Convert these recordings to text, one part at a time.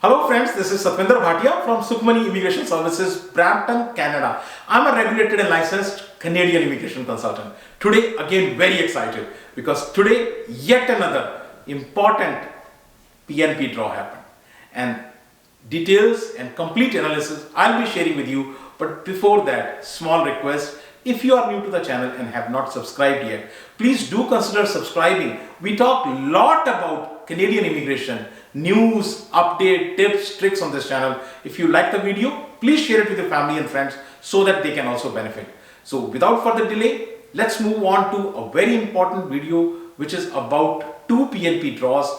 Hello friends, this is Bhatia from Sukhmani Immigration Services, Brampton, Canada. I'm a regulated and licensed Canadian immigration consultant. Today, again, very excited because today, yet another important PNP draw happened. And details and complete analysis I'll be sharing with you. But before that, small request. If you are new to the channel and have not subscribed yet, please do consider subscribing. We talk a lot about Canadian immigration, news, update, tips, tricks on this channel. If you like the video, please share it with your family and friends so that they can also benefit. So without further delay, let's move on to a very important video which is about 2 PNP draws.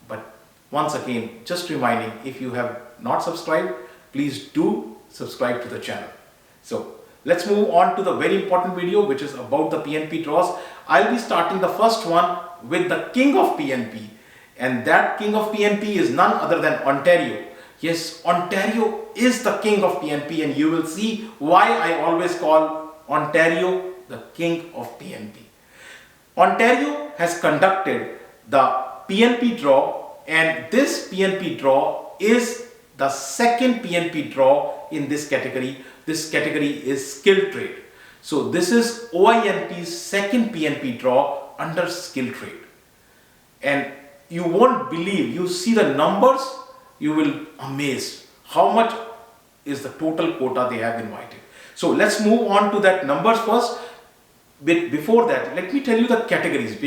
But once again, just reminding, if you have not subscribed, please do subscribe to the channel. So let's move on to the very important video which is about the PNP draws. I'll be starting the first one with the king of PNP, and that king of PNP is none other than Ontario. Yes, Ontario is the king of PNP, and you will see why I always call Ontario the king of PNP. Ontario has conducted the PNP draw, and this PNP draw is the second PNP draw in this category. This category is skilled trade. So this is OINP's second PNP draw under skilled trade. And you won't believe, you see the numbers, you will be amazed how much is the total quota they have invited. So let's move on to that numbers first. Before that, let me tell you the categories.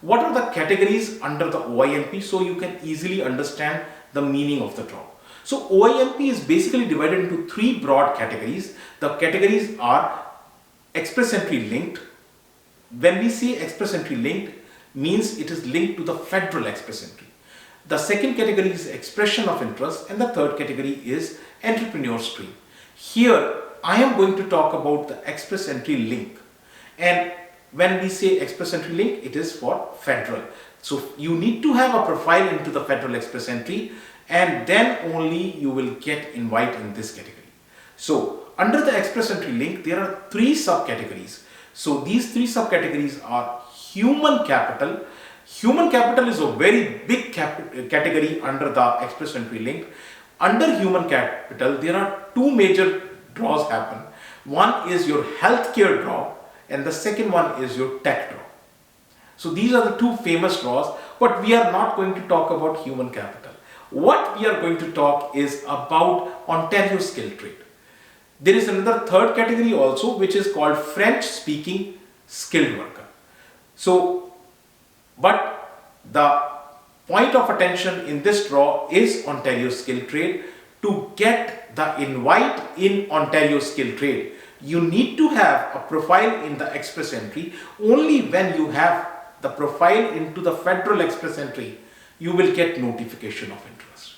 What are the categories under the OINP so you can easily understand the meaning of the draw. So OINP is basically divided into 3 broad categories. The categories are express entry linked. When we say express entry linked, means it is linked to the federal express entry. The second category is expression of interest, and the third category is entrepreneur stream. Here I am going to talk about the express entry link, and when we say express entry link, it is for federal. So you need to have a profile into the federal express entry, and then only you will get invited in this category. So under the express entry link, there are 3 subcategories. So these 3 subcategories are human capital. Human capital is a very big category under the express entry link. Under human capital, there are 2 major draws happen. One is your healthcare draw, and the second one is your tech draw. So these are the 2 famous draws, but we are not going to talk about human capital. What we are going to talk is about Ontario skilled trade. There is another third category also, which is called French speaking skilled worker. So, but the point of attention in this draw is Ontario skilled trade. To get the invite in Ontario skilled trade, you need to have a profile in the express entry. Only when you have the profile into the federal express entry, you will get notification of interest.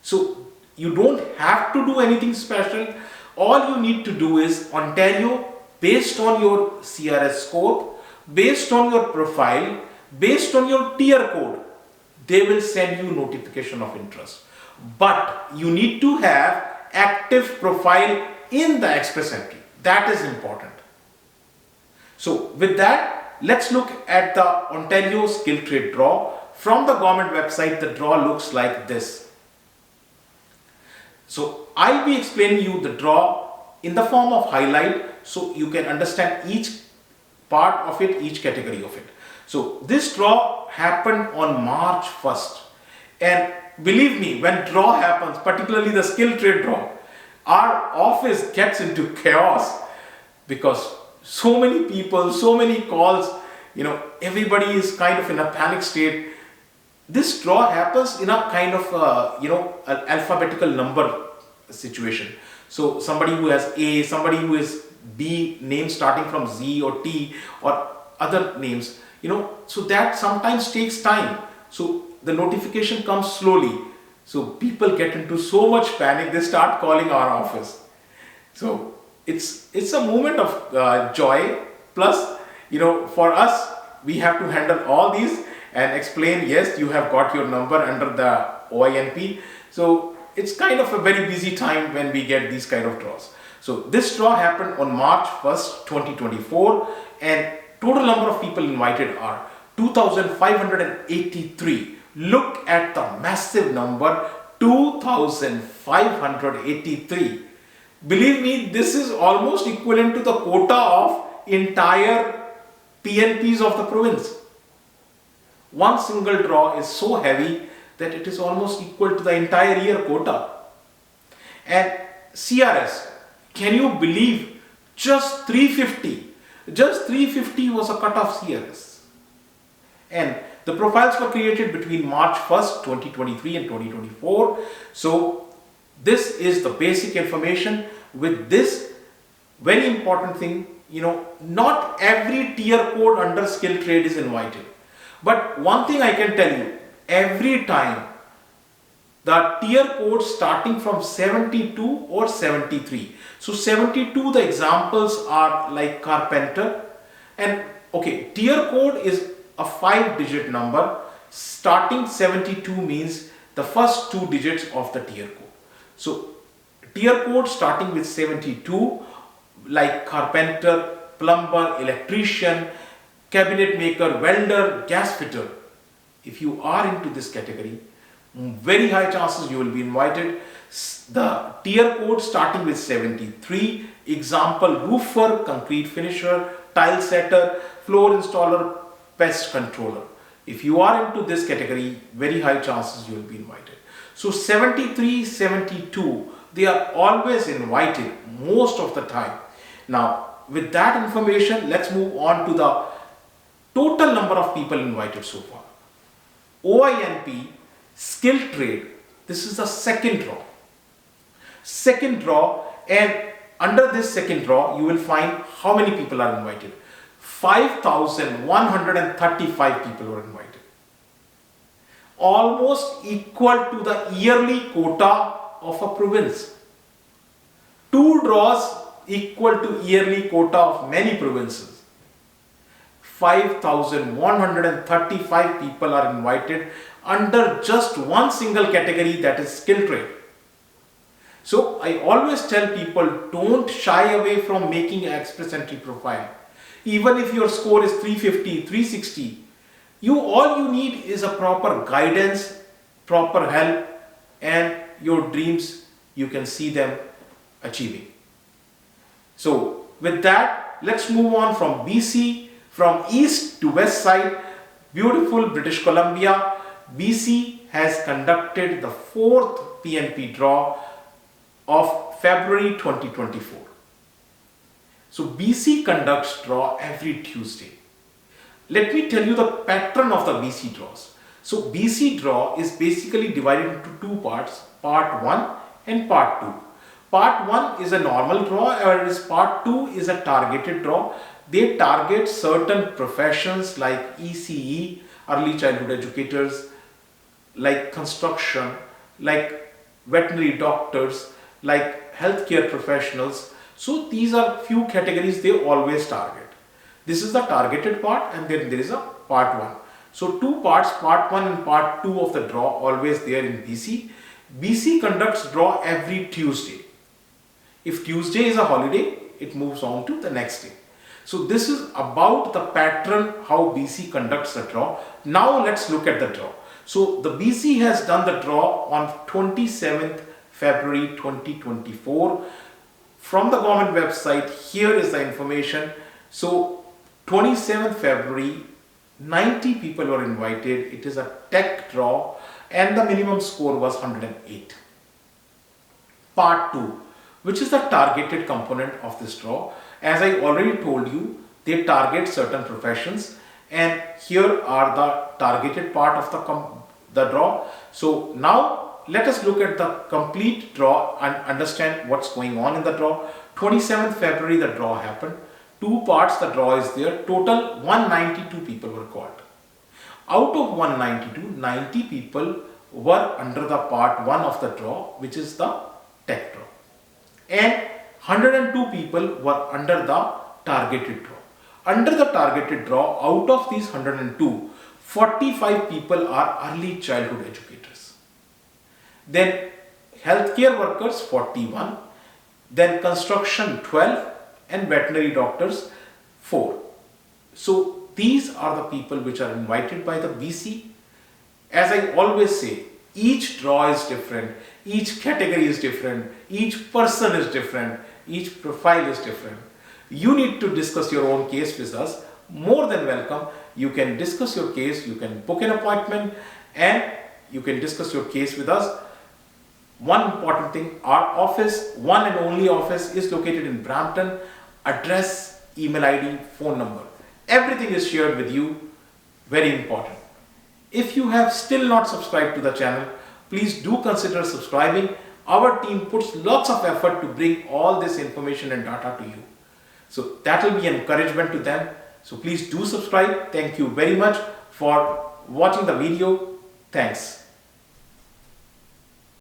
So you don't have to do anything special. All you need to do is Ontario, based on your CRS score, based on your profile, based on your TEER code, they will send you notification of interest. But you need to have active profile in the express entry. That is important. So with that, let's look at the Ontario skilled trade draw. From the government website, the draw looks like this. So I'll be explaining you the draw in the form of highlight so you can understand each part of it, each category of it. So this draw happened on March 1st. And believe me, when draw happens, particularly the skilled trade draw, our office gets into chaos because so many people, so many calls, everybody is kind of in a panic state. This draw happens in a kind of, an alphabetical number situation. So somebody who has A, somebody who is B, name starting from Z or T or other names, so that sometimes takes time. So the notification comes slowly. So people get into so much panic, they start calling our office. So it's a moment of joy. Plus, for us, we have to handle all these and explain, yes, you have got your number under the OINP. So it's kind of a very busy time when we get these kind of draws. So this draw happened on March 1st, 2024, and total number of people invited are 2,583, Look at the massive number, 2,583. Believe me, this is almost equivalent to the quota of entire PNPs of the province. One single draw is so heavy that it is almost equal to the entire year quota. And CRS, can you believe, just 350 was a cut of CRS. And the profiles were created between March 1st, 2023 and 2024. So this is the basic information. With this very important thing, not every tier code under skill trade is invited. But one thing I can tell you, every time the tier code starting from 72 or 73. So 72, the examples are like carpenter, and okay, tier code is a 5-digit number. Starting 72 means the first 2 digits of the tier code. So tier code starting with 72, like carpenter, plumber, electrician, cabinet maker, welder, gas fitter. If you are into this category, very high chances you will be invited. The tier code starting with 73, example roofer, concrete finisher, tile setter, floor installer, pest controller. If you are into this category, very high chances you will be invited. So 73, 72, they are always invited most of the time. Now with that information, let's move on to the total number of people invited so far. OINP, skill trade, this is the second draw. And under this second draw, you will find how many people are invited. 5,135 people were invited. Almost equal to the yearly quota of a province. 2 draws equal to yearly quota of many provinces. 5,135 people are invited under just one single category, that is skill trade. So I always tell people, don't shy away from making an express entry profile. Even if your score is 350, 360, all you need is a proper guidance, proper help, and your dreams, you can see them achieving. So with that, let's move on from BC, from east to west side, beautiful British Columbia. BC has conducted the 4th PNP draw of February 2024. So BC conducts draw every Tuesday. Let me tell you the pattern of the BC draws. So BC draw is basically divided into 2 parts, part 1 and part 2. Part 1 is a normal draw, whereas part 2 is a targeted draw. They target certain professions like ECE, early childhood educators, like construction, like veterinary doctors, like healthcare professionals. So these are few categories they always target. This is the targeted part, and then there is a part 1. So 2 parts, part 1 and part 2 of the draw, always there in BC. BC conducts draw every Tuesday. If Tuesday is a holiday, it moves on to the next day. So this is about the pattern how BC conducts the draw. Now let's look at the draw. So the BC has done the draw on 27th February 2024. From the government website, here is the information. So 27th February, 90 people were invited. It is a tech draw and the minimum score was 108. Part 2, which is the targeted component of this draw. As I already told you, they target certain professions, and here are the targeted part of the draw. So now let us look at the complete draw and understand what's going on in the draw. 27th February the draw happened. 2 parts the draw is there. Total 192 people were called. Out of 192, 90 people were under the part 1 of the draw, which is the tech draw. And 102 people were under the targeted draw. Under the targeted draw, out of these 102, 45 people are early childhood educators. Then healthcare workers 41, then construction 12, and veterinary doctors 4. So these are the people which are invited by the BC, As I always say, each draw is different, each category is different, each person is different, each profile is different. You need to discuss your own case with us. More than welcome. You can discuss your case, you can book an appointment, and you can discuss your case with us. One important thing, our office, one and only office, is located in Brampton. Address, email ID, phone number, everything is shared with you. Very important. If you have still not subscribed to the channel, please do consider subscribing. Our team puts lots of effort to bring all this information and data to you. So that will be an encouragement to them. So please do subscribe. Thank you very much for watching the video. Thanks.